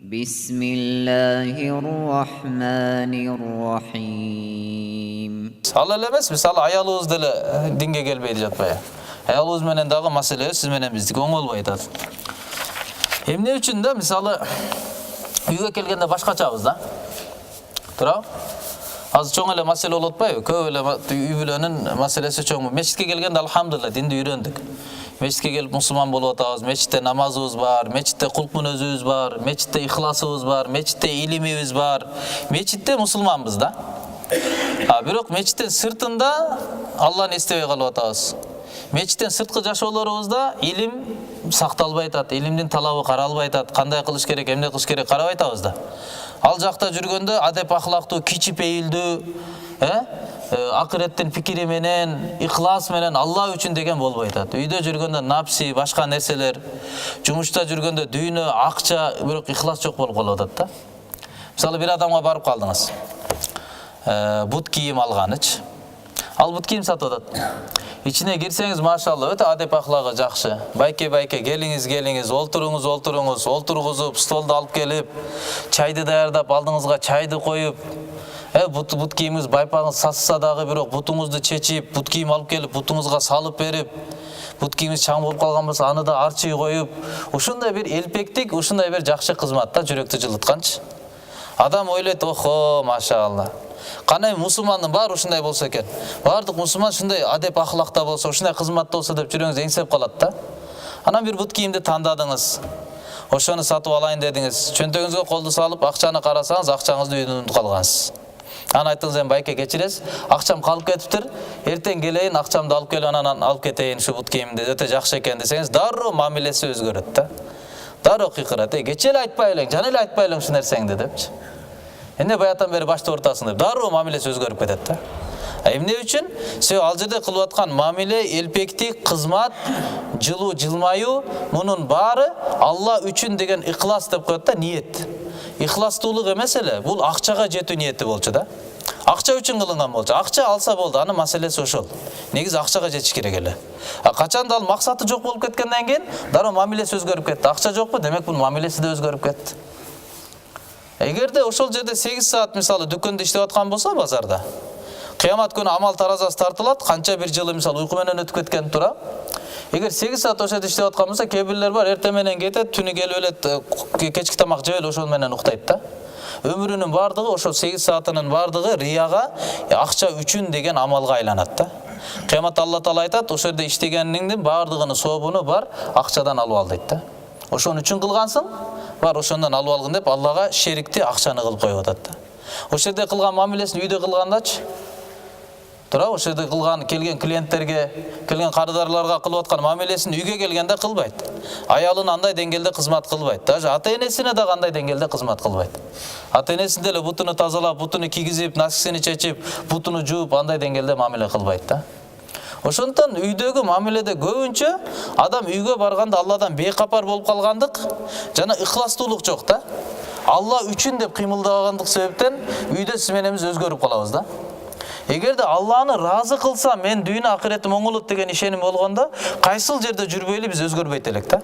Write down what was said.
بسم الله الرحمن الرحيم. Ал эле эмес, мисалы аялыбыз деле динге келбейди жатпайбы? Аялыбыз менен дагы маселе сиз менен биздики оңолбой атат. Эмне үчүн да мисалы үйгө келгенде башкачабыз да. Туурабы? Азыр чоң эле маселе болуп атпайбы? Көп эле үй бүлөнүн маселеси чоң. Мечитке келгенде алхамдулилла динди үйрөндүк. Мечитке келип мусулман болуп атабыз. Мечитте намазыбыз бар, мечитте кулк мүнөзүбүз бар, мечитте ихласыбыз бар, мечитте илимибиз бар. Мечитте мусулманбыз да. Бирок мечиттин сыртында Алланы эстебей калып атабыз. Мечиттен сырткы жашоолорубузда илим сакталбай атат, илимдин талабы каралбай атат, кандай кылыш керек, эмне кылыш керек карабай атабыз да. Ал жакта жүргөндө адеп ахлактуу, кичипейилдүү, акыреттин пикири менен, ихлас менен Алла үчүн деген болбой атат. Үйдө жүргөндө напси, башка нерселер, жумушта жүргөндө дүйнө, акча, бирок ихлас жок болуп калып атат да. Мисалы бир адамга барып калдыңыз. Бут кийим алганычы. Ал бут кийим сатып атат. İçine girseniz maşallah öte adep ahlakı жақшы. Байке geliniz, olturuğuzup, stolda alıp gelip, çaydı dayardap, aldığınızga çaydı koyup, but kiyimiz baypağınız satsa dağı bирок бутуңузду чечип, but kiyim alıp gelip, бутуңузга салып берип, but kiyimiz чаң болуп калган болсо, аны да арчый коюп, ушундай бир элпектик, ушундай бир жакшы кызматта жүрөктү жылытканчы. Адам ойлойт, охо, машалла. Кандай мусулмандын баары ушундай болсо экен. Баардык мусулман ушундай адеп ахлакта болсо, ушундай кызматта болсо деп жүрөгүңүз эңсеп калат да. Анан бир бут кийимди тандадыңыз. Ошону сатып алайын дедиңиз. Чөнтөгүңүзгө колду салып, акчаны карасаңыз, акчаңызды үйдө унутуп калгансыз. Анан айттыңыз, эми байке кечиресиз, акчам калып кетиптир. Эртең келейин, акчамды алып келип анан алып кетейин ушу бут кийимди. Өтө жакшы экен десеңиз, дароо мамилеси өзгөрөт да. Дароо кыйкырат. Кече эле айтпай элең, жана эле айтпай элең ушу нерсеңди депчи. Эмне баятан бери башты ортасың деп дароо мамилеси өзгөрүп кетет да. Эмне үчүн? Себеби ал жерде кылып аткан мамиле, элпектик, кызмат, жылуу, жылмаюу, мунун баары Алла үчүн деген ихлас деп коет да, ниет. Ихластуулук эмес эле, бул акчага жетүү ниети болчу да. Акча үчүн кылынган болчу. Акча алса болду, анын маселеси ошол. Негизи акчага жетиш керек эле. Качанда ал максаты жок болуп кеткенден кийин дароо мамилеси өзгөрүп кетти. Акча жокпу? Демек бул мамилеси да өзгөрүп кетти. Эгерде ошол жерде 8 саат мисалы дүкөндө иштеп аткан болсо базарда, кыямат күнү амал таразасы тартылат, канча бир жылы мисалы уйку менен өтүп кеткен тура. Эгер 8 саат ошол жерде иштеп аткан болсо, кээ бирлер бар, эртең менен кетет, түнү келип эле кечки тамак жеп эле ошол менен уктайт да. Өмүрүнүн бардыгы ошол 8 саатынын бардыгы рияга, акча үчүн деген амалга айланат да. Кыяматта Алла Таала айтат, ошол жерде иштегениңдин бардыгынын сообуну бар, акчадан алып ал дейт да. Ошон үчүн кылгансың, бар ошондон алып алгын деп Аллага шерикти акчаны кылып коюп атат да. Ошол жерде кылган мамилесин үйдө кылгандачы? Тура, ошол жерде кылган келген клиенттерге, келген кардарларга кылып аткан мамилесин үйгө келгенде кылбайт. Аялына андай деңгээлде кызмат кылбайт. Даже ата-энесине да андай деңгээлде кызмат кылбайт. Ата-энесин деле бутуну тазалап, бутуну кийгизип, носкисин чечип, бутуну жууп, андай деңгээлде мамиле кылбайт да. Ошондон үйдөгү мамиледе көбүнчө адам үйгө барганда Алладан бейкапар болуп калгандык жана ихластуулук жок да. Алла үчүн деп кыймылдагандык себептен үйдө сиз менен биз өзгөрүп калабыз да. Эгерде Алланы ыраазы кылса, мен дүйнө акыретим оңолот деген ишеним болгондо, кайсыл жерде жүрбөйлү биз өзгөрбөйт элек да.